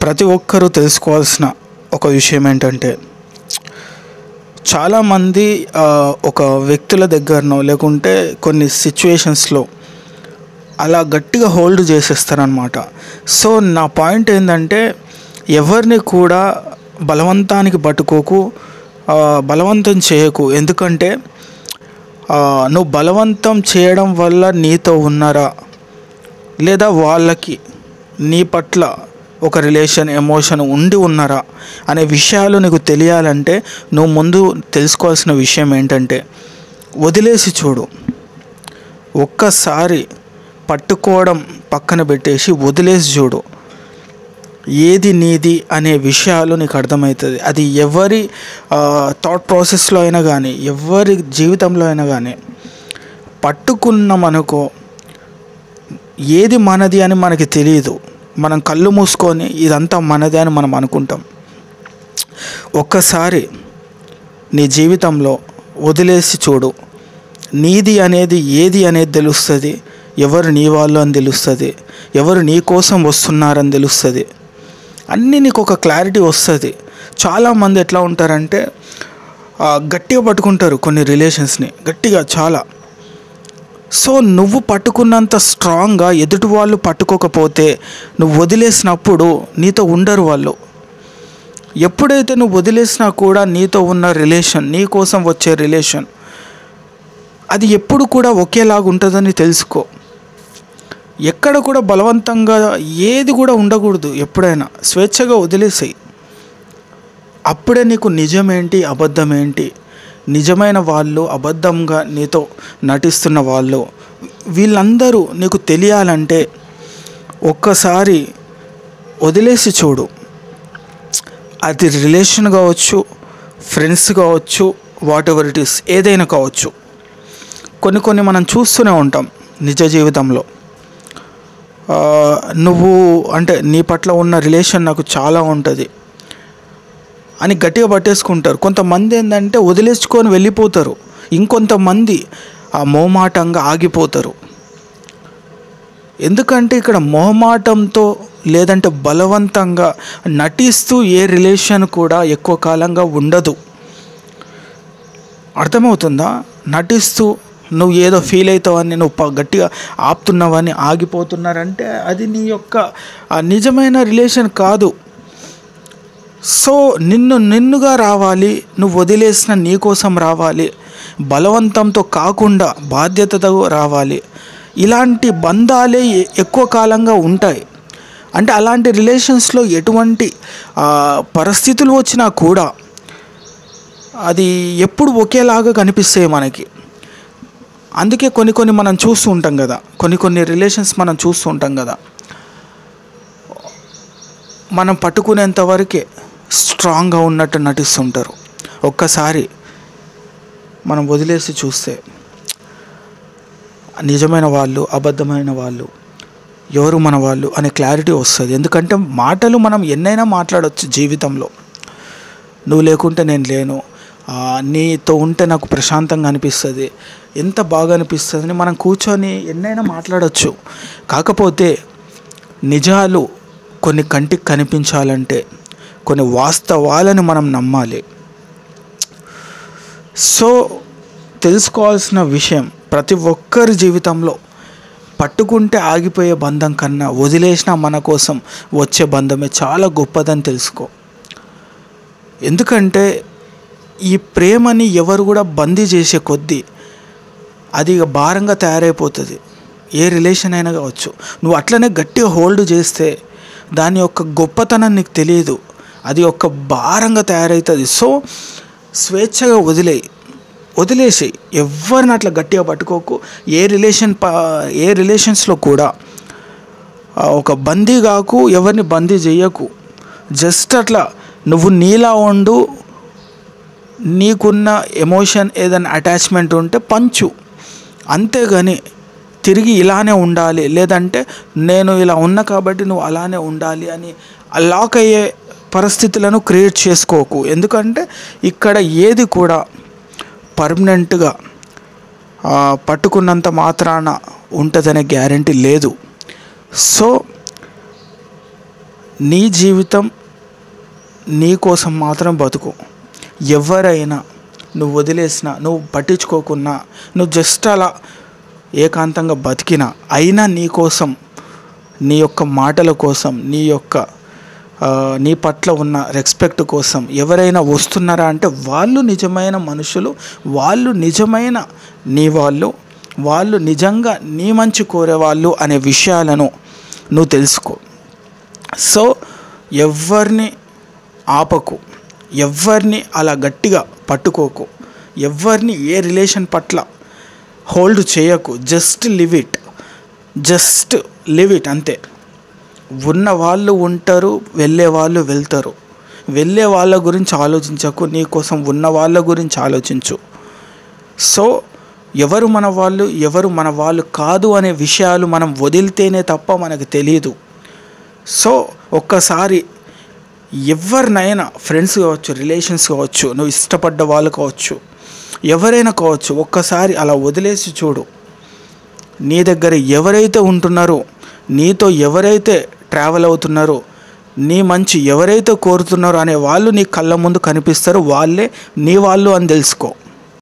ప్రతి ఒక్కరూ తెలుసుకోవాల్సిన ఒక విషయం ఏంటంటే, చాలామంది ఒక వ్యక్తుల దగ్గరనో లేకుంటే కొన్ని సిచ్యువేషన్స్లో అలా గట్టిగా హోల్డ్ చేసేస్తారనమాట. సో నా పాయింట్ ఏంటంటే, ఎవరిని కూడా బలవంతానికి పట్టుకోకు, బలవంతం చేయకు. ఎందుకంటే నువ్వు బలవంతం చేయడం వల్ల నీతో ఉన్నారా లేదా వాళ్ళకి నీ పట్ల ఒక రిలేషన్, ఎమోషన్ ఉండి ఉన్నారా అనే విషయాలు నీకు తెలియాలంటే నువ్వు ముందు తెలుసుకోవాల్సిన విషయం ఏంటంటే, వదిలేసి చూడు. ఒక్కసారి పట్టుకోవడం పక్కన పెట్టేసి వదిలేసి చూడు. ఏది నీది అనే విషయాలు నీకు అర్థమవుతుంది. అది ఎవరి థాట్ ప్రాసెస్లో అయినా కానీ, ఎవరి జీవితంలో అయినా కానీ, పట్టుకున్నామనుకో ఏది మనది అని మనకి తెలియదు. మనం కళ్ళు మూసుకొని ఇదంతా మనదే అని మనం అనుకుంటాం. ఒక్కసారి నీ జీవితంలో వదిలేసి చూడు. నీది అనేది ఏది అనేది తెలుస్తుంది. ఎవరు నీ వాళ్ళు అని తెలుస్తుంది. ఎవరు నీ కోసం వస్తున్నారని తెలుస్తుంది. అన్నీ నీకు ఒక క్లారిటీ వస్తుంది. చాలామంది ఎట్లా ఉంటారంటే గట్టిగా పట్టుకుంటారు కొన్ని రిలేషన్స్ని, గట్టిగా చాలా. సో నువ్వు పట్టుకున్నంత స్ట్రాంగ్గా ఎదుటి వాళ్ళు పట్టుకోకపోతే నువ్వు వదిలేసినప్పుడు నీతో ఉండరు వాళ్ళు. ఎప్పుడైతే నువ్వు వదిలేసినా కూడా నీతో ఉన్న రిలేషన్, నీ కోసం వచ్చే రిలేషన్, అది ఎప్పుడు కూడా ఒకేలాగా ఉంటుందని తెలుసుకో. ఎక్కడ కూడా బలవంతంగా ఏది కూడా ఉండకూడదు. ఎప్పుడైనా స్వేచ్ఛగా వదిలేసాయి. అప్పుడే నీకు నిజమేంటి, అబద్ధం ఏంటి, నిజమైన వాళ్ళు, అబద్ధంగా నీతో నటిస్తున్న వాళ్ళు, వీళ్ళందరూ నీకు తెలియాలంటే ఒక్కసారి వదిలేసి చూడు. అది రిలేషన్ కావచ్చు, ఫ్రెండ్స్ కావచ్చు, వాట్ ఎవర్ ఇట్ ఈస్, ఏదైనా కావచ్చు. కొన్ని మనం చూస్తూనే ఉంటాం నిజ జీవితంలో. నువ్వు అంటే నీ పట్ల ఉన్న రిలేషన్ నాకు చాలా ఉంటుంది అని గట్టిగా పట్టేసుకుంటారు. కొంతమంది ఏంటంటే వదిలేసుకొని వెళ్ళిపోతారు. ఇంకొంతమంది మొహమాటంగా ఆగిపోతారు. ఎందుకంటే ఇక్కడ మొహమాటంతో లేదంటే బలవంతంగా నటిస్తూ ఏ రిలేషన్ కూడా ఎక్కువ కాలంగా ఉండదు. అర్థమవుతుందా? నటిస్తూ నువ్వు ఏదో ఫీల్ అవుతావని, నువ్వు గట్టిగా ఆపుతున్నావని ఆగిపోతున్నారంటే అది నీ యొక్క నిజమైన రిలేషన్ కాదు. సో నిన్నుగా రావాలి, నువ్వు వదిలేసిన నీ కోసం రావాలి, బలవంతంతో కాకుండా బాధ్యతతో రావాలి. ఇలాంటి బంధాలే ఎక్కువ కాలంగా ఉంటాయి. అంటే అలాంటి రిలేషన్స్లో ఎటువంటి పరిస్థితులు వచ్చినా కూడా అది ఎప్పుడు ఒకేలాగా కనిపిస్తాయి మనకి. అందుకే కొన్ని మనం చూస్తూ ఉంటాం కదా, కొన్ని రిలేషన్స్ మనం చూస్తూ ఉంటాం కదా, మనం పట్టుకునేంత వరకే స్ట్రాంగ్గా ఉన్నట్టు నటిస్తుంటారు. ఒక్కసారి మనం వదిలేసి చూస్తే నిజమైన వాళ్ళు, అబద్ధమైన వాళ్ళు, ఎవరు మన వాళ్ళు అనే క్లారిటీ వస్తుంది. ఎందుకంటే మాటలు మనం ఎన్నైనా మాట్లాడవచ్చు జీవితంలో. నువ్వు లేకుంటే నేను లేను, నీతో ఉంటే నాకు ప్రశాంతంగా అనిపిస్తుంది, ఎంత బాగా అనిపిస్తుంది అని మనం కూర్చొని ఎన్నైనా మాట్లాడవచ్చు. కాకపోతే నిజాలు కొన్ని కంటికి కనిపించాలంటే కొన్ని వాస్తవాలను మనం నమ్మాలి. సో తెలుసుకోవాల్సిన విషయం, ప్రతి ఒక్కరి జీవితంలో పట్టుకుంటే ఆగిపోయే బంధం కన్నా వదిలేసిన మన కోసం వచ్చే బంధమే చాలా గొప్పదని తెలుసుకో. ఎందుకంటే ఈ ప్రేమని ఎవరు కూడా బందీ చేసే కొద్దీ అది భారంగా తయారైపోతుంది. ఏ రిలేషన్ అయినా కావచ్చు. నువ్వు అట్లనే గట్టిగా హోల్డ్ చేస్తే దాని యొక్క గొప్పతనం నీకు తెలియదు, అది ఒక భారంగా తయారవుతుంది. సో స్వేచ్ఛగా వదిలేసి ఎవరిని అట్లా గట్టిగా పట్టుకోకు. ఏ రిలేషన్స్లో కూడా ఒక బందీ కాకు, ఎవరిని బందీ చేయకు. జస్ట్ అట్లా నువ్వు నీలా ఉండు, నీకున్న ఎమోషన్ ఏదైనా అటాచ్మెంట్ ఉంటే పంచు, అంతేగాని తిరిగి ఇలానే ఉండాలి, లేదంటే నేను ఇలా ఉన్నా కాబట్టి నువ్వు అలానే ఉండాలి అని లాక్ అయ్యే పరిస్థితులను క్రియేట్ చేసుకోకు. ఎందుకంటే ఇక్కడ ఏది కూడా పర్మనెంట్గా పట్టుకున్నంత మాత్రాన ఉంటుందనే గ్యారంటీ లేదు. సో నీ జీవితం నీ కోసం మాత్రం బతుకు. ఎవరైనా నువ్వు వదిలేసినా, నువ్వు పట్టించుకోకున్నా, నువ్వు జస్ట్ అలా ఏకాంతంగా బతికినా, అయినా నీ కోసం, నీ యొక్క మాటల కోసం, నీ పట్ల ఉన్న రెస్పెక్ట్ కోసం ఎవరైనా వస్తున్నారా అంటే వాళ్ళు నిజమైన మనుషులు, వాళ్ళు నిజమైన నీ వాళ్ళు నిజంగా నీ మంచి కోరేవాళ్ళు అనే విషయాలను నువ్వు తెలుసుకో. సో ఎవరిని ఆపకు, ఎవరిని అలా గట్టిగా పట్టుకోకు, ఎవరిని ఏ రిలేషన్ పట్ల హోల్డ్ చేయకు. జస్ట్ లివ్ ఇట్ అంతే. ఉన్న వాళ్ళు ఉంటారు, వెళ్ళే వాళ్ళు వెళ్తారు. వెళ్ళే వాళ్ళ గురించి ఆలోచించకు, నీ కోసం ఉన్న వాళ్ళ గురించి ఆలోచించు. సో ఎవరు మన వాళ్ళు, ఎవరు మన వాళ్ళు కాదు అనే విషయాలు మనం వదిలితేనే తప్ప మనకు తెలియదు. సో ఒక్కసారి ఎవరినైనా, ఫ్రెండ్స్ కావచ్చు, రిలేషన్స్ కావచ్చు, నువ్వు ఇష్టపడ్డ వాళ్ళు కావచ్చు, ఎవరైనా కావచ్చు, ఒక్కసారి అలా వదిలేసి చూడు. నీ దగ్గర ఎవరైతే ఉంటున్నారో, నీతో ఎవరైతే ట్రావెల్ అవుతున్నారో, నీ మంచి ఎవరైతే కోరుతున్నారో అనే వాళ్ళు నీ కళ్ళ ముందు కనిపిస్తారో వాళ్ళే నీ వాళ్ళు అని తెలుసుకో.